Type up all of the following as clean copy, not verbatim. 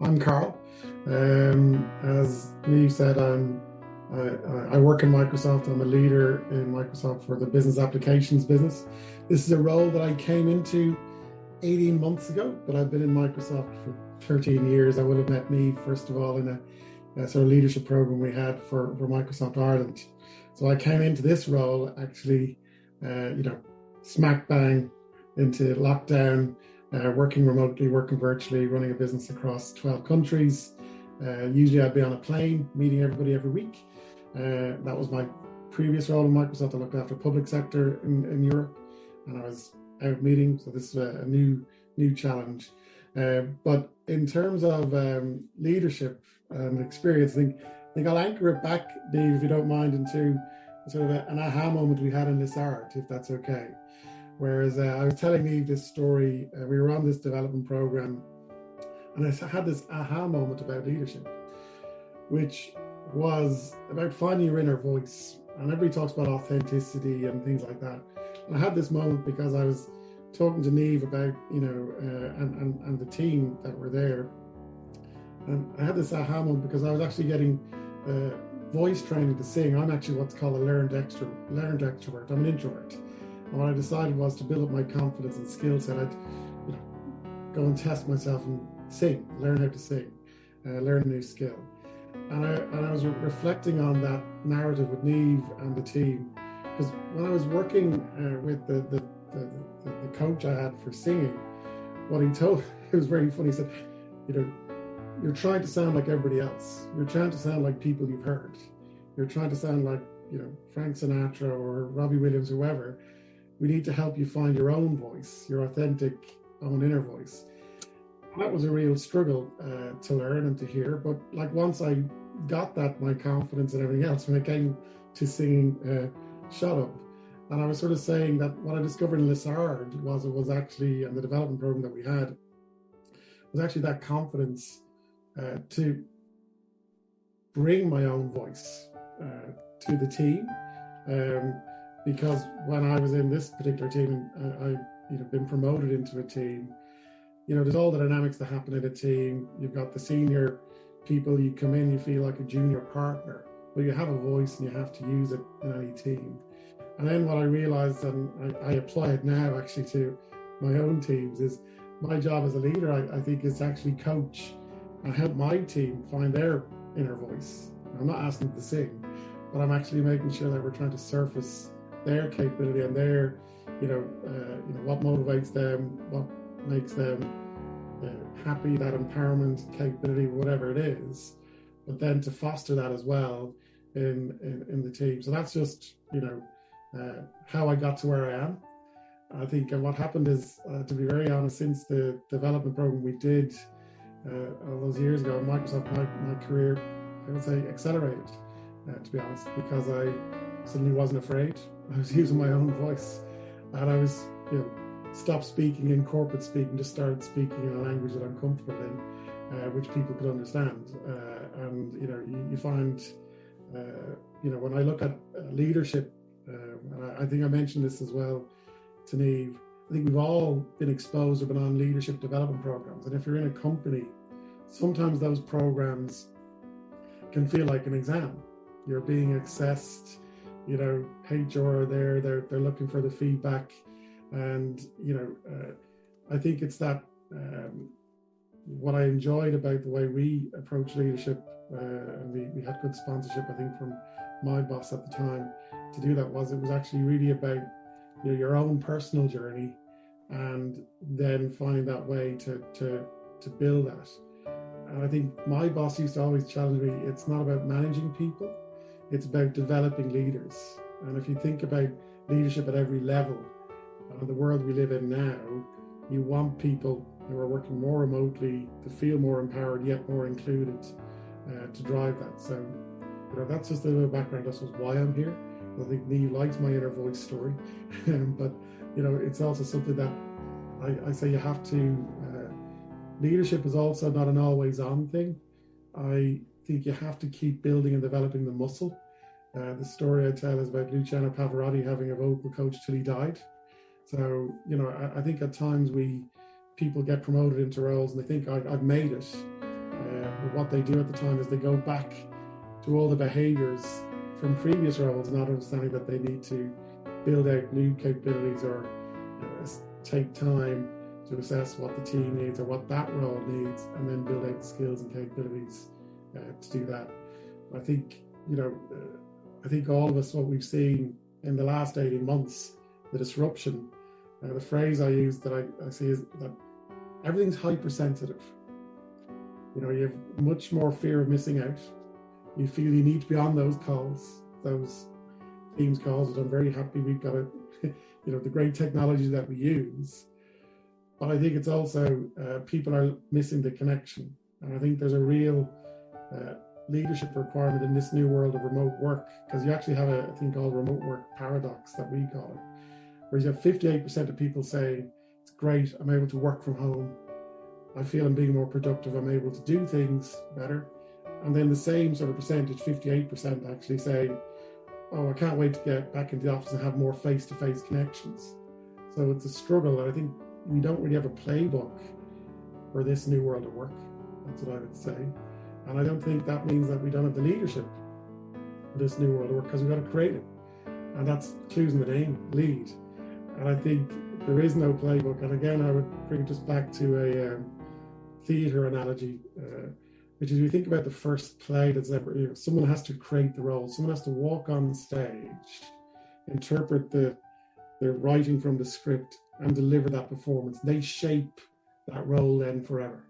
I'm Karl. As Neve said, I work in Microsoft. I'm a leader in Microsoft for the business applications business. This is a role that I came into 18 months ago, but I've been in Microsoft for 13 years. I would have met Neve, first of all, in a sort of leadership program we had for Microsoft Ireland. So I came into this role actually, smack bang into lockdown, working remotely, working virtually, running a business across 12 countries. Usually I'd be on a plane, meeting everybody every week. That was my previous role in Microsoft. I looked after public sector in Europe, and I was out meeting. So this is a new challenge. But in terms of leadership and experience, I think I'll anchor it back, Dave, if you don't mind, into sort of an aha moment we had in this art, if that's okay. Whereas I was telling Eve this story, we were on this development program, and I had this aha moment about leadership, which was about finding your inner voice. And everybody talks about authenticity and things like that. And I had this moment because I was talking to Neve about, and the team that were there. And I had this aha moment because I was actually getting voice training to sing. I'm actually what's called a learned extrovert. I'm an introvert. And what I decided was to build up my confidence and skill set. I'd go and test myself and sing, learn how to sing, learn a new skill. And I was reflecting on that narrative with Neve and the team, because when I was working with the coach I had for singing, what he told, it was very funny. He said, you're trying to sound like everybody else. You're trying to sound like people you've heard. You're trying to sound like, Frank Sinatra or Robbie Williams, whoever. We need to help you find your own voice, your authentic own inner voice. That was a real struggle to learn and to hear. But like once I got that, my confidence and everything else, when it came to singing, shut up. And I was sort of saying that what I discovered in Lissard was actually, and the development program that we had, was actually that confidence to bring my own voice to the team. Because when I was in this particular team, and I've been promoted into a team, there's all the dynamics that happen in a team. You've got the senior people, you come in, you feel like a junior partner, but you have a voice and you have to use it in any team. And then what I realized, and I apply it now actually to my own teams, is my job as a leader, I think, is to actually coach and help my team find their inner voice. I'm not asking them to sing, but I'm actually making sure that we're trying to surface their capability and their, what motivates them, what makes them happy, that empowerment capability, whatever it is, but then to foster that as well in the team. So that's just, how I got to where I am. I think what happened is, to be very honest, since the development program we did all those years ago, Microsoft, my career, I would say, accelerated, to be honest, because I suddenly wasn't afraid. I was using my own voice, and I was, stopped speaking in corporate speaking, just started speaking in a language that I'm comfortable in, which people could understand. And you find, when I look at leadership, and I think I mentioned this as well to Neve, I think we've all been exposed or been on leadership development programs. And if you're in a company, sometimes those programs can feel like an exam. You're being assessed, HR are there, they're looking for the feedback. And, I think it's that, what I enjoyed about the way we approach leadership, and we had good sponsorship, I think, from my boss at the time to do that, it was actually really about your own personal journey, and then finding that way to build that. And I think my boss used to always challenge me, it's not about managing people, it's about developing leaders. And if you think about leadership at every level, the world we live in now, you want people who are working more remotely to feel more empowered, yet more included, to drive that. So, that's just a little background. That's why I'm here. I think Neve likes my inner voice story, but it's also something that I say you have to. Leadership is also not an always on thing. I think you have to keep building and developing the muscle. The story I tell is about Luciano Pavarotti having a vocal coach till he died. So, I think at times people get promoted into roles and they think I've made it. But what they do at the time is they go back to all the behaviors from previous roles, not understanding that they need to build out new capabilities or take time to assess what the team needs or what that role needs, and then build out the skills and capabilities to do that. I think, I think all of us, what we've seen in the last 18 months, the disruption, the phrase I use that I see is that everything's hypersensitive. You have much more fear of missing out. You feel you need to be on those calls, those Teams calls, which I'm very happy we've got the great technology that we use. But I think it's also people are missing the connection. And I think there's a real leadership requirement in this new world of remote work, because you actually have a thing called remote work paradox that we call it, where you have 58% of people saying, it's great, I'm able to work from home. I feel I'm being more productive, I'm able to do things better. And then the same sort of percentage, 58%, actually say, oh, I can't wait to get back into the office and have more face-to-face connections. So it's a struggle. I think we don't really have a playbook for this new world of work. That's what I would say. And I don't think that means that we don't have the leadership for this new world of work, because we've got to create it. And that's clues in the name, lead. And I think there is no playbook. And again, I would bring it just back to a theatre analogy, which is, you think about the first play that's ever, someone has to create the role, someone has to walk on stage, interpret the writing from the script, and deliver that performance. They shape that role then forever.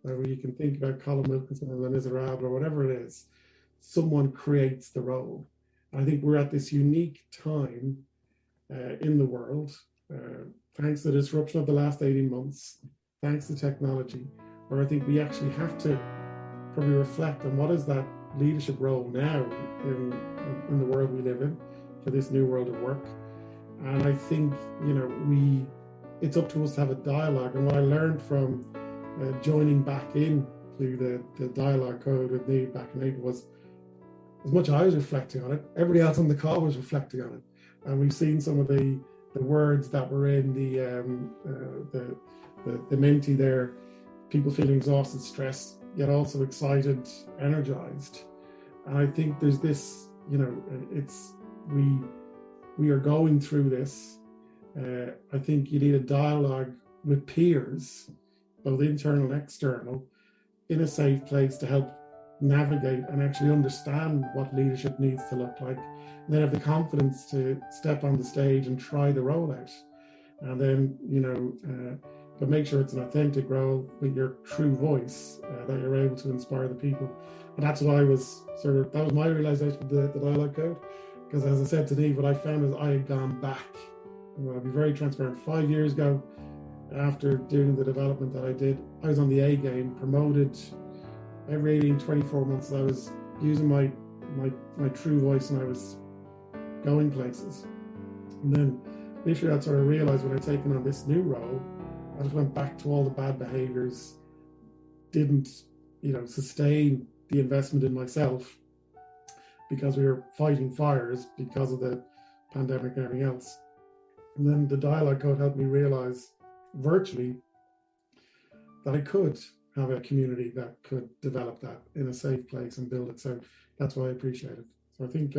So you can think about Colin Wilkinson or Les Miserables or whatever it is, someone creates the role. And I think we're at this unique time in the world, thanks to the disruption of the last 18 months, thanks to technology, where I think we actually have to probably reflect on what is that leadership role now in the world we live in for this new world of work. And I think, it's up to us to have a dialogue. And what I learned from joining back in to the dialogue code with me back in April was, as much as I was reflecting on it, everybody else on the call was reflecting on it. And we've seen some of the words that were in the Menti there, people feeling exhausted, stressed, yet also excited, energized. And I think there's this, we are going through this. I think you need a dialogue with peers, both internal and external, in a safe place to help navigate and actually understand what leadership needs to look like. And then have the confidence to step on the stage and try the role out. And then, but make sure it's an authentic role with your true voice, that you're able to inspire the people. And that's what I was that was my realization of the dialogue code. Because as I said to Neve, what I found is I had gone back. I'll be very transparent. 5 years ago, after doing the development that I did, I was on the A game, promoted every 18, 24 months. I was using my true voice, and I was going places. And then literally that's what I realized when I'd taken on this new role. I just went back to all the bad behaviors, didn't, sustain the investment in myself, because we were fighting fires because of the pandemic and everything else. And then the dialogue code helped me realize virtually that I could have a community that could develop that in a safe place and build it. So that's why I appreciate it. So I think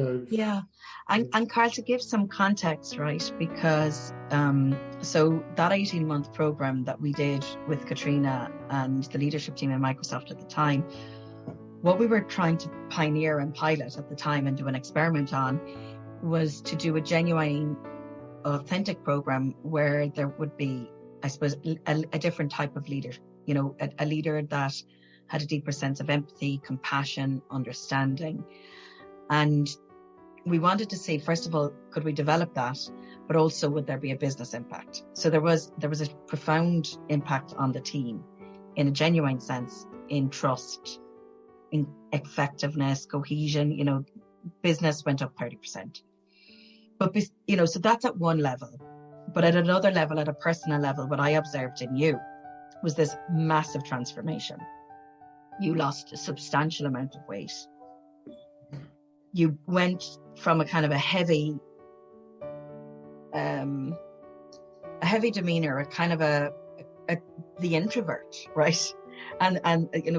and Karl, to give some context, right, because so that 18-month program that we did with Katrina and the leadership team in Microsoft at the time, what we were trying to pioneer and pilot at the time and do an experiment on was to do a genuine, authentic program where there would be, I suppose, a different type of leader, a leader that had a deeper sense of empathy, compassion, understanding. And we wanted to see, first of all, could we develop that, but also would there be a business impact? So there was a profound impact on the team in a genuine sense, in trust, in effectiveness, cohesion. Business went up 30%. But, so that's at one level. But at another level, at a personal level, what I observed in you was this massive transformation. You lost a substantial amount of weight. You went from a kind of a heavy demeanor, a kind of the introvert, right? and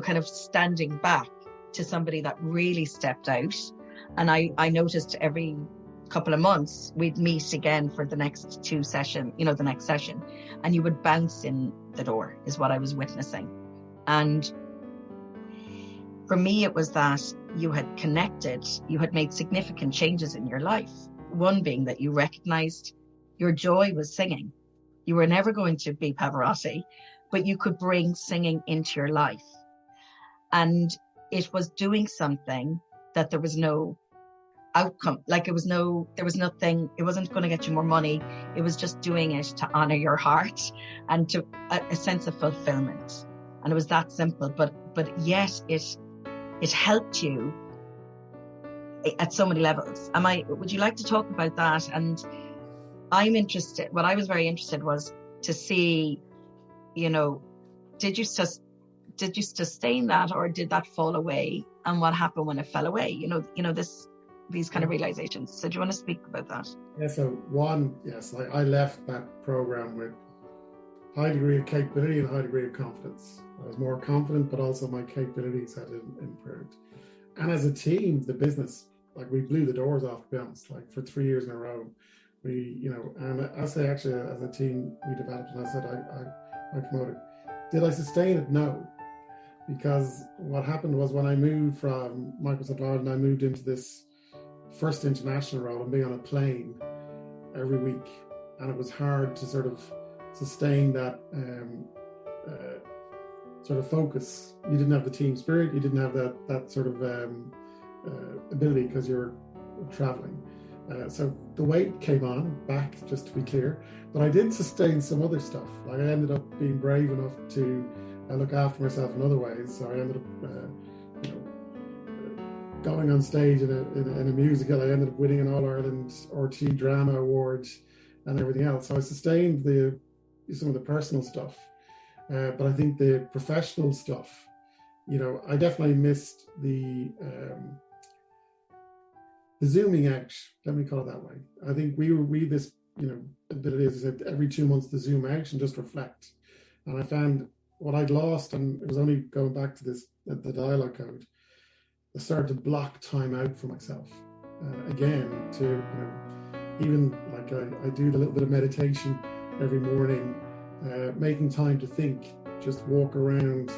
kind of standing back to somebody that really stepped out. And I noticed every couple of months we'd meet again for the next the next session, and you would bounce in the door is what I was witnessing. And for me, it was that you had connected, you had made significant changes in your life. One being that you recognized your joy was singing. You were never going to be Pavarotti, but you could bring singing into your life. And it was doing something that there was no outcome. Like there was nothing, it wasn't going to get you more money. It was just doing it to honor your heart and to a sense of fulfillment. And it was that simple, but yet it helped you at so many levels. Would you like to talk about that? And I'm interested, what I was very interested was to see, did you sustain that, or did that fall away? And what happened when it fell away? These kind of realizations. So do you want to speak about that? Yeah, so I left that program with high degree of capability and high degree of confidence. I was more confident, but also my capabilities had improved. And as a team, the business, we blew the doors off, to be honest, for 3 years in a row. And I say actually as a team, we developed, and I said I promoted. Did I sustain it? No. Because what happened was when I moved from Microsoft Ireland, I moved into this first international role and being on a plane every week. And it was hard to sort of sustain that sort of focus. You didn't have the team spirit. You didn't have that sort of ability because you're traveling. So the weight came on back, just to be clear, but I did sustain some other stuff. I ended up being brave enough to look after myself in other ways. So I ended up, going on stage in a musical. I ended up winning an All-Ireland RT Drama Award and everything else. So I sustained some of the personal stuff, but I think the professional stuff, I definitely missed the zooming out, let me call it that way. I think we this, ability, as I said, every 2 months to zoom out and just reflect. And I found what I'd lost, and it was only going back to the dialogue code, I started to block time out for myself. Again, to, even I do the little bit of meditation every morning, making time to think, just walk around,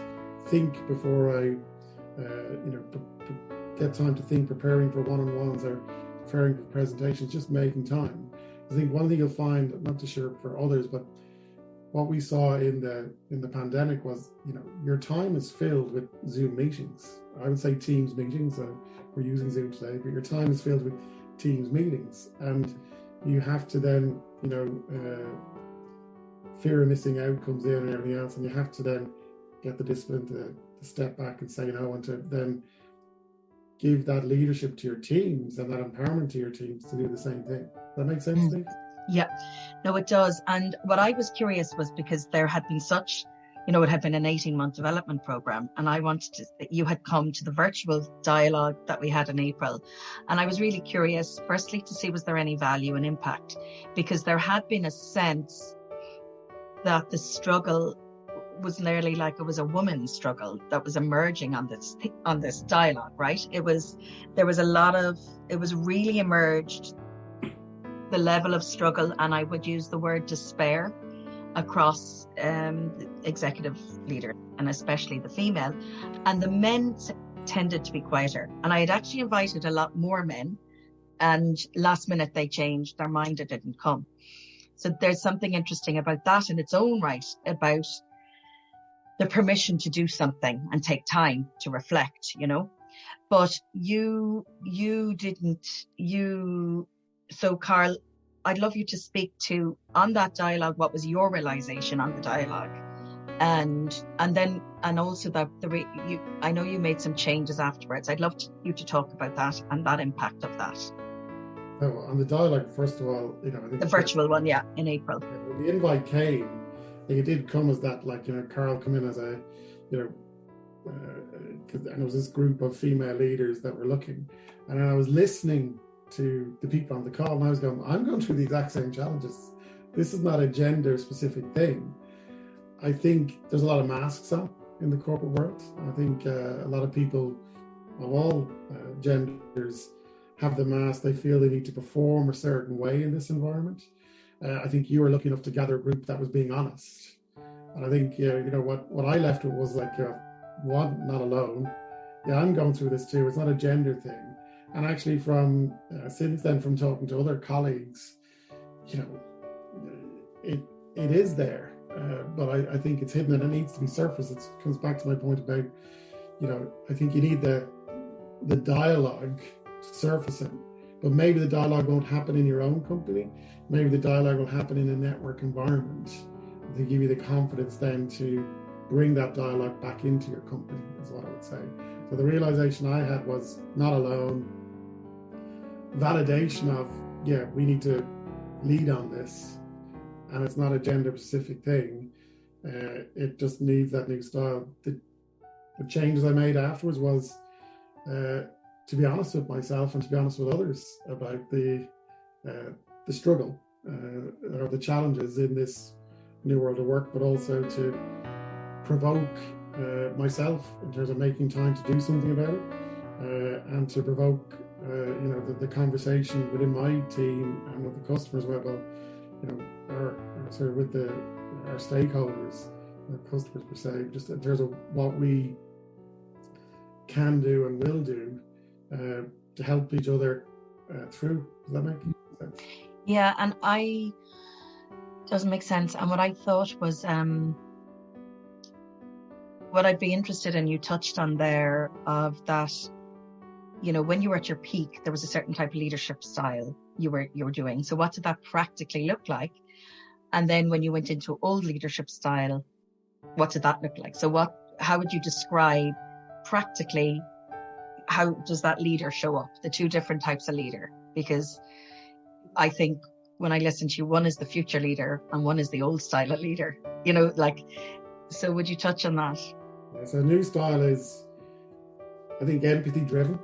think before I, get time to think, preparing for one-on-ones or preparing for presentations, just making time. I think one thing you'll find, I'm not too sure for others, but what we saw in the pandemic was, your time is filled with Zoom meetings. I would say Teams meetings. We're using Zoom today, but your time is filled with Teams meetings, and you have to then, fear of missing out comes in and everything else, and you have to then get the discipline to step back and say no, and to then give that leadership to your teams and that empowerment to your teams to do the same thing. Does that make sense, Steve? Yeah, no, it does. And what I was curious was because there had been such, it had been an 18-month development program, and you had come to the virtual dialogue that we had in April. And I was really curious, firstly, to see was there any value and impact, because there had been a sense that the struggle was nearly like it was a woman's struggle that was emerging on this dialogue, right? It was really emerged, the level of struggle, and I would use the word despair, across executive leaders, and especially the female. And the men tended to be quieter. And I had actually invited a lot more men, and last minute they changed their mind, it didn't come. So there's something interesting about that in its own right, about the permission to do something and take time to reflect, But so Karl, I'd love you to speak to, on that dialogue, what was your realization on the dialogue? And also that I know you made some changes afterwards. I'd love you to talk about that and that impact of that. Oh, on the dialogue, first of all, I think the virtual one, yeah, in April. When the invite came, it did come as that, Karl come in as a, and it was this group of female leaders that were looking, and I was listening to the people on the call, and I was going, I'm going through the exact same challenges. This is not a gender specific thing. I think there's a lot of masks on. in the corporate world. I think a lot of people of all genders have the mask. They feel they need to perform a certain way in this environment. I think you were lucky enough to gather a group that was being honest. And I think, what I left with was like, one, not alone. Yeah, I'm going through this too. It's not a gender thing. And actually from, since then, from talking to other colleagues, it is there. But I think it's hidden and it needs to be surfaced. It comes back to my point about, I think you need the dialogue to surface it. But maybe the dialogue won't happen in your own company. Maybe the dialogue will happen in a network environment to give you the confidence then to bring that dialogue back into your company, is what I would say. So the realization I had was not alone. Validation of, we need to lead on this. And it's not a gender specific thing. It just needs that new style. The changes I made afterwards was to be honest with myself and to be honest with others about the struggle or the challenges in this new world of work, but also to provoke myself in terms of making time to do something about it, and to provoke the conversation within my team and with the customers, with our stakeholders, our customers per se, just in terms of what we can do and will do to help each other through. Does that make sense? Yeah, and doesn't make sense. And what I thought was, what I'd be interested in, you touched on there, of that, when you were at your peak, there was a certain type of leadership style you were doing. So what did that practically look like? And then when you went into old leadership style, what did that look like? So how would you describe practically, how does that leader show up, the two different types of leader? Because I think when I listen to you, one is the future leader and one is the old style of leader, so would you touch on that? Yeah, so new style is, I think, empathy driven.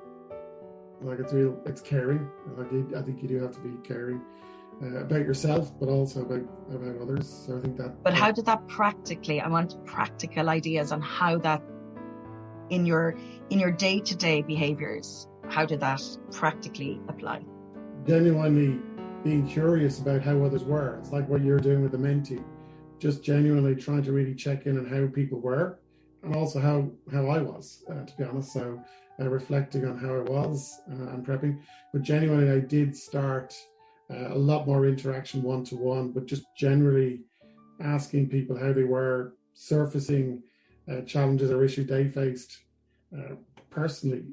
Like it's caring. I think you do have to be caring about yourself, but also about others. So I think that. But how did that practically? I want practical ideas on how that, in your day-to-day behaviors, how did that practically apply? Genuinely being curious about how others were. It's like what you're doing with the mentee. Just genuinely trying to really check in on how people were, and also how I was, to be honest. So reflecting on how I was and prepping. But genuinely, I did start a lot more interaction one-to-one, but just generally asking people how they were, surfacing challenges or issues they faced personally.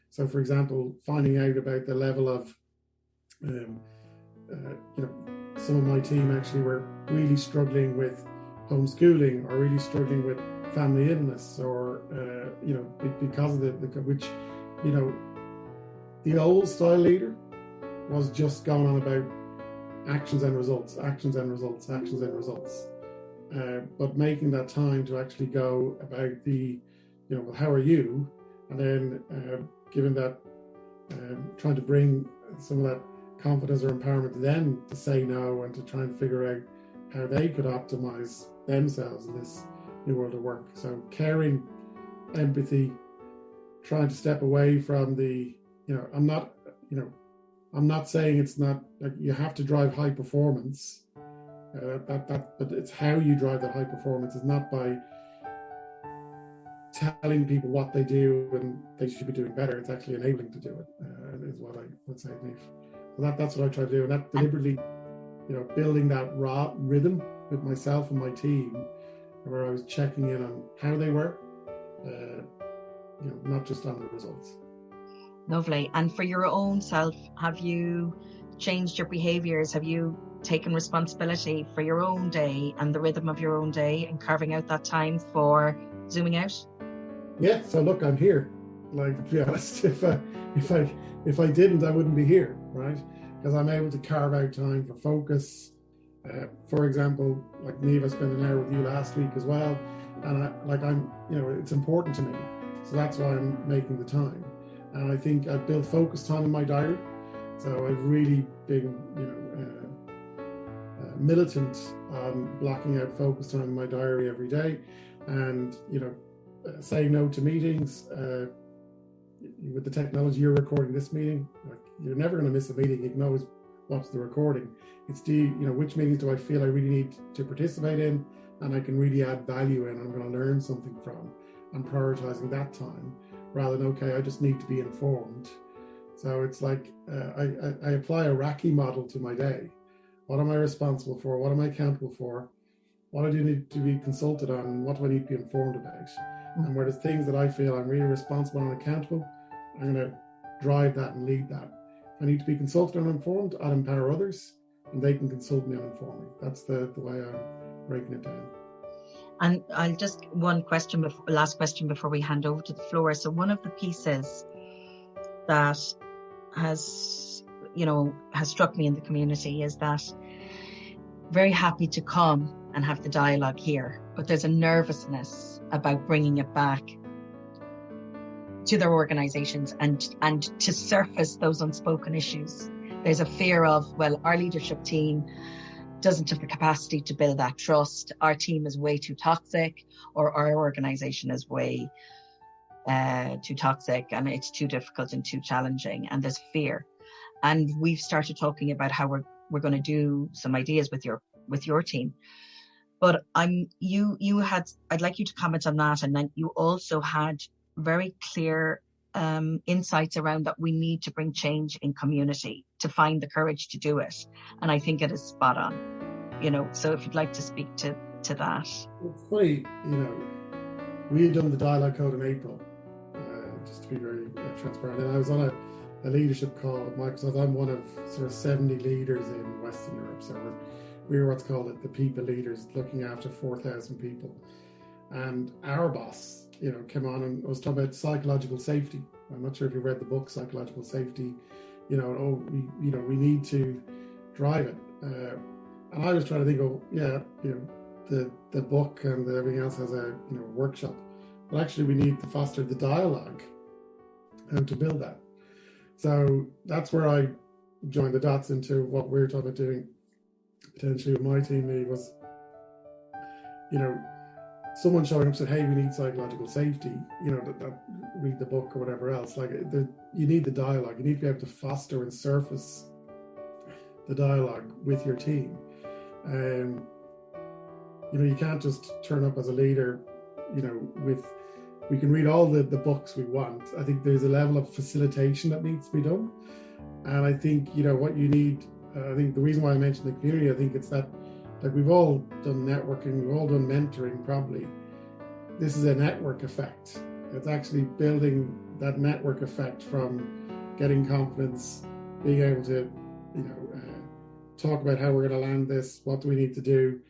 So, for example, finding out about the level of, some of my team actually were really struggling with homeschooling, or really struggling with family illness, or because of which the old style leader was just going on about actions and results, but making that time to actually go about the how are you, and then given that trying to bring some of that confidence or empowerment to them to say no, and to try and figure out how they could optimize themselves in this new world of work. So caring, empathy, trying to step away from the, I'm not saying it's not like you have to drive high performance, but it's how you drive that high performance. Is not by telling people what they do and they should be doing better. It's actually enabling to do it, is what I would say, Niamh. So that's what I try to do, and that deliberately, building that raw rhythm with myself and my team, where I was checking in on how they were, not just on the results. Lovely. And for your own self, have you changed your behaviors? Have you taken responsibility for your own day and the rhythm of your own day, and carving out that time for zooming out? Yeah. So look, I'm here. Like, to be honest, if I didn't, I wouldn't be here, right? Because I'm able to carve out time for focus. For example, like Niamh, I spent an hour with you last week as well, and it's important to me. So that's why I'm making the time. And I think I've built focus time in my diary. So I've really been, militant on blocking out focus time in my diary every day. and saying no to meetings. With the technology, you're recording this meeting. You're never going to miss a meeting. You can always watch the recording. It's which meetings do I feel I really need to participate in, and I can really add value in. I'm going to learn something from. I'm prioritizing that time rather than I just need to be informed. So it's like I apply a Raki model to my day. What am I responsible for? What am I accountable for? What do I need to be consulted on? And what do I need to be informed about? And where there's things that I feel I'm really responsible and accountable, I'm going to drive that and lead that. If I need to be consulted and informed, I'll empower others, and they can consult me and inform me. That's the way I'm breaking it down. And I'll just last question before we hand over to the floor. So one of the pieces that has struck me in the community is that very happy to come and have the dialogue here, but there's a nervousness about bringing it back to their organizations and to surface those unspoken issues. There's a fear of, well, our leadership team doesn't have the capacity to build that trust. Our team is way too toxic, or our organization is way too toxic, and it's too difficult and too challenging, and there's fear. And we've started talking about how we're going to do some ideas with your team. But I'd like you to comment on that, and then you also had very clear insights around that we need to bring change in community to find the courage to do it. And I think it is spot on. So if you'd like to speak to that. It's funny, we had done the dialogue code in April, just to be very transparent. And I was on a leadership call at Microsoft. I'm one of sort of 70 leaders in Western Europe. So we were what's called the people leaders, looking after 4,000 people. And our boss, came on and was talking about psychological safety. I'm not sure if you read the book, Psychological Safety. We need to drive it. And I was trying to think the book and everything else has a workshop. But actually we need to foster the dialogue and to build that. So that's where I joined the dots into what we were talking about doing potentially with my team lead was, someone showing up said, hey, we need psychological safety, read the book or whatever else. You need the dialogue. You need to be able to foster and surface the dialogue with your team. You can't just turn up as a leader, we can read all the books we want. I think there's a level of facilitation that needs to be done. And I think, what you need, I think the reason why I mentioned the community, I think it's that, we've all done networking, we've all done mentoring probably. This is a network effect. It's actually building that network effect from getting confidence, being able to, talk about how we're going to land this, what do we need to do,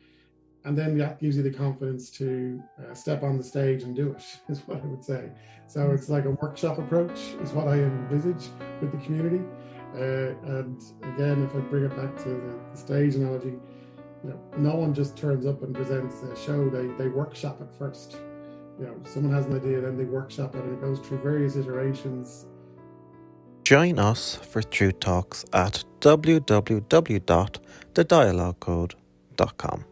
and then that gives you the confidence to step on the stage and do it, is what I would say. So it's like a workshop approach is what I envisage with the community. And again, if I bring it back to the stage analogy, no one just turns up and presents a show. They workshop it first. Someone has an idea, then they workshop it, and it goes through various iterations. Join us for Truth Talks at www.thedialoguecode.com.